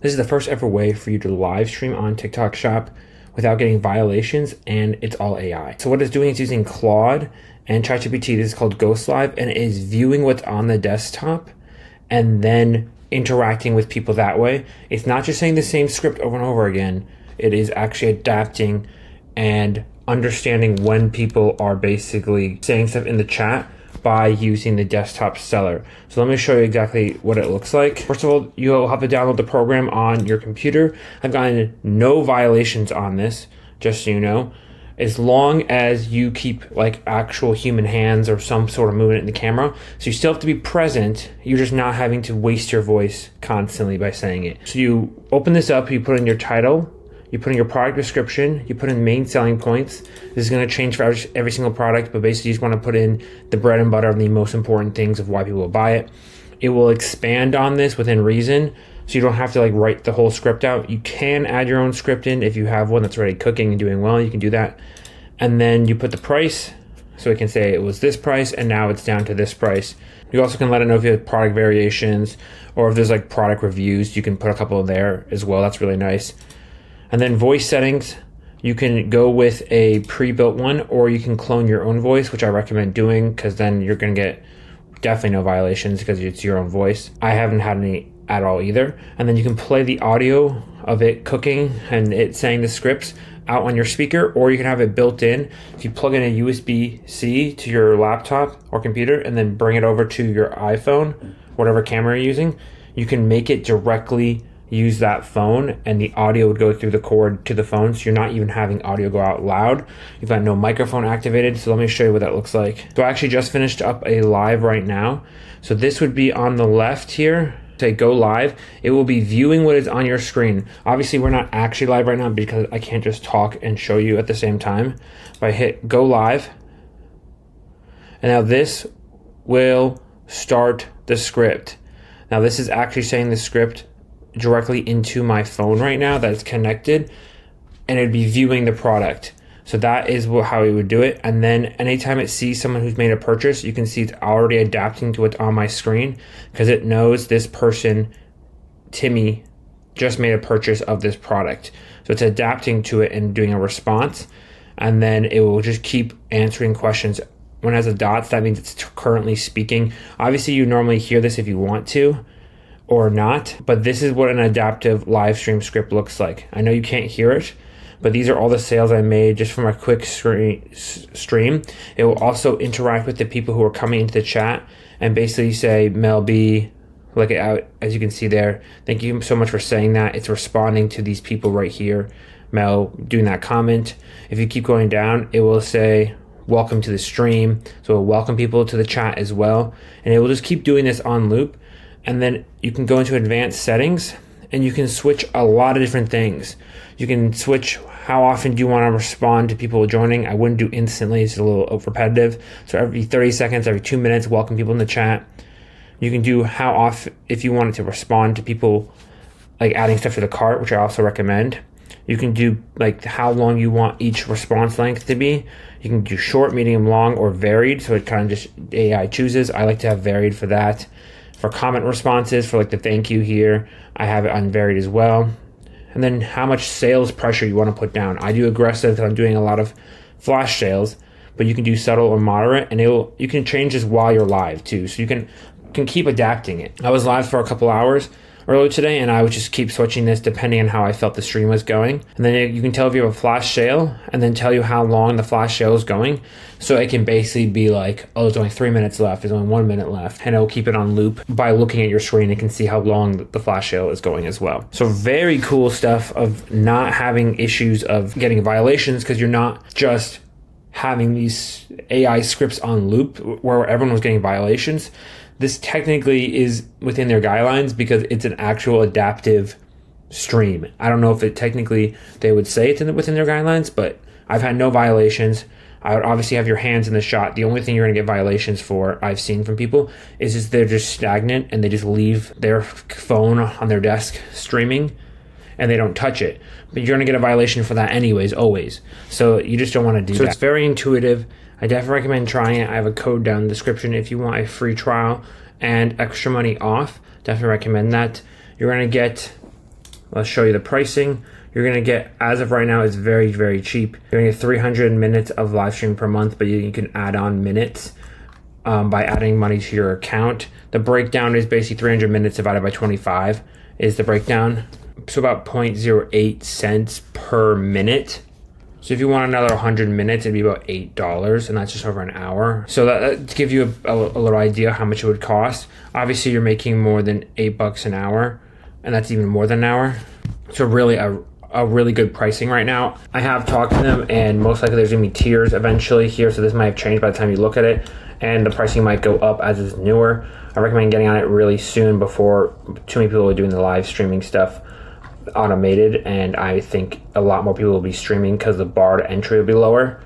This is the first ever way for you to live stream on TikTok Shop without getting violations, and it's all AI. So what it's doing is using Claude and ChatGPT. This is called Ghost Live, and it is viewing what's on the desktop and then interacting with people that way. It's not just saying the same script over and over again. It is actually adapting and understanding when people are basically saying stuff in the chat by using the desktop seller. So let me show you exactly what it looks like. First of all, you'll have to download the program on your computer. I've gotten no violations on this, just so you know. As long as you keep like actual human hands or some sort of movement in the camera. So you still have to be present. You're just not having to waste your voice constantly by saying it. So you open this up, you put in your title, you put in your product description, you put in main selling points. This is going to change for every single product, but basically you just want to put in the bread and butter and the most important things of why people will buy it. It will expand on this within reason, so you don't have to like write the whole script out. You can add your own script in if you have one that's already cooking and doing well, you can do that. And then you put the price, so it can say it was this price and now it's down to this price. You also can let it know if you have product variations or if there's like product reviews, you can put a couple of there as well. That's really nice. And then voice settings, you can go with a pre-built one or you can clone your own voice, which I recommend doing because then you're going to get definitely no violations because it's your own voice. I haven't had any at all either. And then you can play the audio of it cooking and it saying the scripts out on your speaker, or you can have it built in. If you plug in a USB-C to your laptop or computer and then bring it over to your iPhone, whatever camera you're using, you can make it directly use that phone and the audio would go through the cord to the phone, so you're not even having audio go out loud. You've got no microphone activated, so let me show you what that looks like. So I actually just finished up a live right now. So this would be on the left here. Say go live, it will be viewing what is on your screen. Obviously we're not actually live right now because I can't just talk and show you at the same time. If I hit go live, and now this will start the script. Now this is actually saying the script directly into my phone right now that's connected, and it'd be viewing the product. So that is how we would do it. And then anytime it sees someone who's made a purchase, you can see it's already adapting to what's on my screen because it knows this person, Timmy, just made a purchase of this product. So it's adapting to it and doing a response. And then it will just keep answering questions. When it has the dots, that means it's currently speaking. Obviously, you normally hear this if you want to or not, but this is what an adaptive live stream script looks like. I know you can't hear it, but these are all the sales I made just from a quick stream. It will also interact with the people who are coming into the chat and basically say, Mel B, look it out, as you can see there. Thank you so much for saying that. It's responding to these people right here. Mel doing that comment. If you keep going down, it will say, welcome to the stream. So it will welcome people to the chat as well. And it will just keep doing this on loop. And then you can go into advanced settings and you can switch a lot of different things. You can switch how often do you want to respond to people joining. I wouldn't do instantly, it's a little repetitive. So every 30 seconds, every 2 minutes, welcome people in the chat. You can do how often, if you wanted to respond to people, like adding stuff to the cart, which I also recommend. You can do like how long you want each response length to be. You can do short, medium, long, or varied. So it kind of just AI chooses. I like to have varied for that. For comment responses, for like the thank you here, I have it on varied as well. And then how much sales pressure you want to put down. I do aggressive because I'm doing a lot of flash sales, but you can do subtle or moderate, and you can change this while you're live too. So you can keep adapting it. I was live for a couple hours earlier today, and I would just keep switching this depending on how I felt the stream was going. And then you can tell if you have a flash sale, and then tell you how long the flash sale is going. So it can basically be like, oh, there's only 3 minutes left, there's only 1 minute left, and it'll keep it on loop. By looking at your screen, it can see how long the flash sale is going as well. So very cool stuff of not having issues of getting violations, because you're not just having these AI scripts on loop where everyone was getting violations. This technically is within their guidelines because it's an actual adaptive stream. I don't know if it technically they would say it's within their guidelines, but I've had no violations. I would obviously have your hands in the shot. The only thing you're going to get violations for, I've seen from people, is just they're just stagnant and they just leave their phone on their desk streaming and they don't touch it. But you're going to get a violation for that anyways, always. So you just don't want to do that. So it's very intuitive. I definitely recommend trying it. I have a code down in the description if you want a free trial and extra money off. Definitely recommend that. You're going to get Let's show you the pricing. You're going to get, as of right now, it's very, very cheap. You're going to get 300 minutes of live stream per month, but you can add on minutes by adding money to your account. The breakdown is basically 300 minutes divided by 25 is the breakdown. So about 0.08 cents per minute. So if you want another 100 minutes, it'd be about $8, and that's just over an hour. So that to give you a little idea how much it would cost. Obviously, you're making more than $8 an hour, and that's even more than an hour. So really a really good pricing right now. I have talked to them, and most likely there's gonna be tiers eventually here, so this might have changed by the time you look at it, and the pricing might go up as it's newer. I recommend getting on it really soon before too many people are doing the live streaming stuff automated, and I think a lot more people will be streaming because the bar to entry will be lower.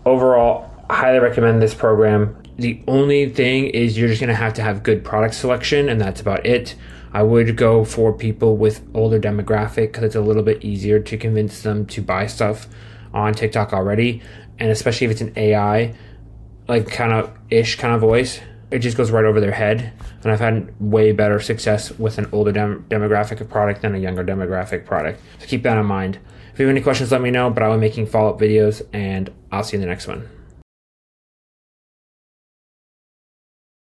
Overall, I highly recommend this program. The only thing is you're just gonna have to have good product selection, and that's about it. I would go for people with older demographic because it's a little bit easier to convince them to buy stuff on TikTok already, and especially if it's an AI like kind of voice, it just goes right over their head. And I've had way better success with an older demographic product than a younger demographic product. So keep that in mind. If you have any questions, let me know, but I'll be making follow-up videos, and I'll see you in the next one.